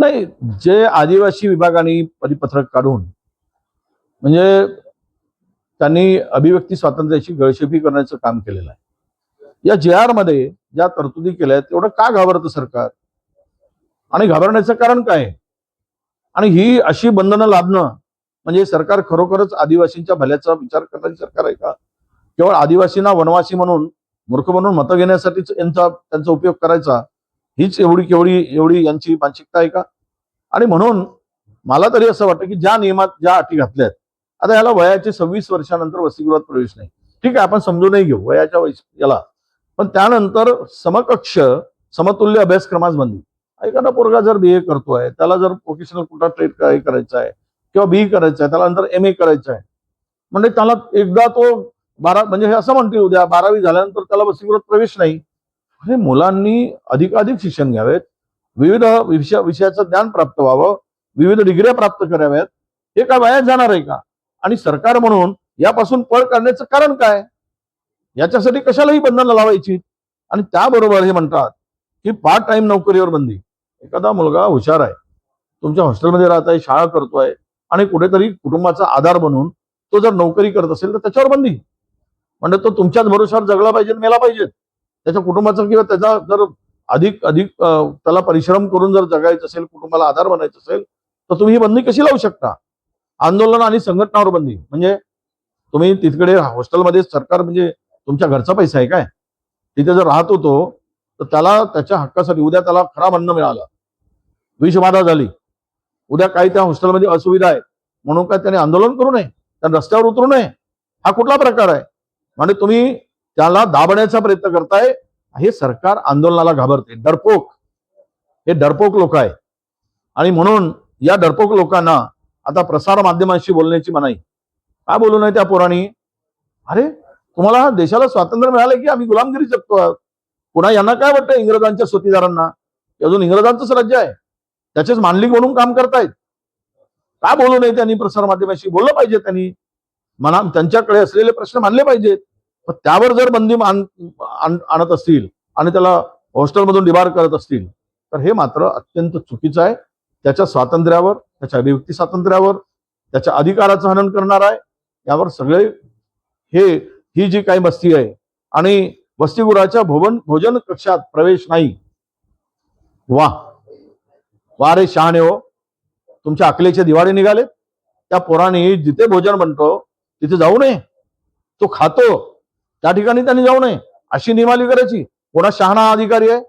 नाही, जे आदिवासी विभागाने परिपत्रक काढून म्हणजे त्यांनी अभिव्यक्ती स्वातंत्र्याची गळचेपी करण्याचं काम केलेलं आहे. या JR मध्ये ज्या तरतुदी केल्या आहेत तेवढं का घाबरतं सरकार आणि घाबरण्याचं कारण काय आहे? आणि ही अशी बंधनं लादणं म्हणजे सरकार खरोखरच आदिवासींच्या भल्याचा विचार करणारी सरकार आहे का? केवळ आदिवासींना वनवासी म्हणून मूर्ख बनवून मतं घेण्यासाठीच त्यांचा उपयोग करायचा, हीच एवढी यांची मानसिकता आहे का? आणि म्हणून मला तरी असं वाटतं की ज्या नियमात ज्या अटी घातल्यात, आता याला वयाचे 26 वर्षानंतर वसतिगृहात प्रवेश नाही, ठीक आहे, आपण समजूनही घेऊ वयाच्या याला, पण त्यानंतर समकक्ष समतुल्य अभ्यासक्रमास बंदी. एखादा पोरगा जर BA करतोय, त्याला जर प्रोफेशनल कुठला ट्रेड करायचा आहे किंवा BE करायचा आहे, त्याला नंतर MA करायचं आहे, म्हणजे त्याला एकदा तो 12 म्हणजे हे असं म्हणतील उद्या 12वी झाल्यानंतर त्याला वसतिगृहात प्रवेश नाही. अरे मुलांनी अधिकाधिक शिक्षण घ्यावेत, विविध विषयाचं ज्ञान प्राप्त व्हावं, विविध डिग्र्या प्राप्त कराव्यात, हे काय वायात जाणार आहे का? आणि सरकार म्हणून यापासून पळ काढण्याचं कारण काय? याच्यासाठी कशालाही बंधनं लावायची? आणि त्याबरोबर हे म्हणतात की पार्ट टाइम नोकरीवर बंदी. एखादा मुलगा हुशार आहे, तुमच्या हॉस्टेलमध्ये राहत आहे, शाळा करतोय आणि कुठेतरी कुटुंबाचा आधार बनून तो जर नोकरी करत असेल तर त्याच्यावर बंदी. म्हणजे तो तुमच्याच भरोशावर जगला पाहिजे, मेला पाहिजे. त्याच्या कुटुंबाचा किंवा त्याचा जर अधिक अधिक त्याला परिश्रम करून जर जगायचं असेल, कुटुंबाला आधार बनायचं असेल, तर तुम्ही ही बंदी कशी लावू शकता? आंदोलन आणि संघटनावर बंदी म्हणजे तुम्ही तिकडे हॉस्टेलमध्ये सरकार म्हणजे तुमच्या घरचा पैसा आहे काय? तिथे जर राहत होतो तर त्याला त्याच्या हक्कासाठी उद्या त्याला खराब अन्न मिळालं, विषबाधा झाली, उद्या काही त्या हॉस्टेलमध्ये असुविधा आहे म्हणून काय त्याने आंदोलन करू नये, त्या रस्त्यावर उतरू नये? हा कुठला प्रकार आहे? म्हणजे तुम्ही त्याला दाबण्याचा प्रयत्न करताय. हे सरकार आंदोलनाला घाबरते. डरपोक, हे डरपोक लोक आहे. आणि म्हणून या डरपोक लोकांना आता प्रसार माध्यमांशी बोलण्याची मनाई. काय बोलू नये त्या पोरांनी? अरे तुम्हाला देशाला स्वातंत्र्य मिळालं की आम्ही गुलामगिरी जगतो आहोत. पुन्हा यांना काय वाटतं इंग्रजांच्या स्वतीदारांना? अजून इंग्रजांचंच राज्य आहे, त्याचेच मांडलिक म्हणून काम करतायत. काय बोलू नये त्यांनी? प्रसार माध्यमाशी बोललं पाहिजे त्यांनी, त्यांच्याकडे असलेले प्रश्न मांडले पाहिजेत. पण त्यावर जर बंदी आणत असतील आणि त्याला हॉस्टेलमधून डिबार करत असतील तर हे मात्र अत्यंत चुकीचं आहे. त्याच्या स्वातंत्र्यावर, त्याच्या अभिव्यक्ती स्वातंत्र्यावर, त्याच्या अधिकाराचं हनन करणार आहे. यावर सगळे ही जी काही बस्ती आहे आणि वसतिगृहाच्या भोजन कक्षात प्रवेश नाही. वा रे शहाणे हो, तुमच्या अकलेचे दिवाळे निघाले. त्या पोराने जिथे भोजन बनतो तिथे जाऊ नये, तो खातो त्या ठिकाणी त्यांनी जाऊ नये अशी नियमावली करायची. कोणा शहाणा अधिकारी आहे?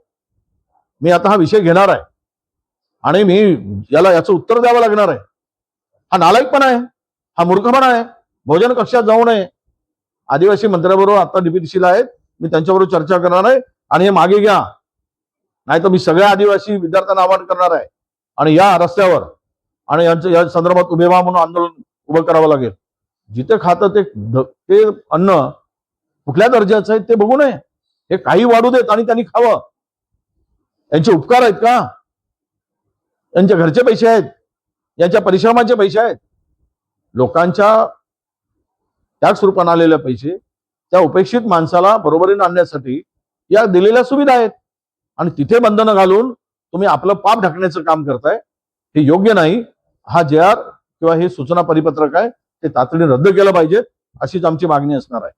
मी आता हा विषय घेणार आहे आणि मी याचं उत्तर द्यावं लागणार आहे. हा नालायकपणा आहे, हा मूर्खपणा आहे. भोजन कक्षात जाऊ नये. आदिवासी मंत्र्याबरोबर आता DPTCला आहेत, मी त्यांच्याबरोबर चर्चा करणार आहे आणि हे मागे घ्या, नाही तर मी सगळ्या आदिवासी विद्यार्थ्यांना आवाहन करणार आहे आणि या रस्त्यावर आणि या संदर्भात उभे व्हा म्हणून आंदोलन उभं करावं लागेल. जिथे खातं ते अन्न कुठल्या दर्जाचं आहे ते बघू नये. हे काही वाढू देत आणि त्यांनी खावं. यांचे उपकार आहेत का? यांच्या घरचे पैसे आहेत, यांच्या परिश्रमाचे पैसे आहेत. लोकांच्या त्याग स्वरूपाने आलेले पैसे त्या उपेक्षित माणसाला बरोबरीने आणण्यासाठी या दिलेल्या सुविधा आहेत आणि तिथे बंधनं घालून तुम्ही आपलं पाप ढकण्याचं काम करताय. हे योग्य नाही. हा JR किंवा हे सूचना परिपत्रक आहे ते तातडीने रद्द केलं पाहिजे, अशीच आमची मागणी असणार आहे.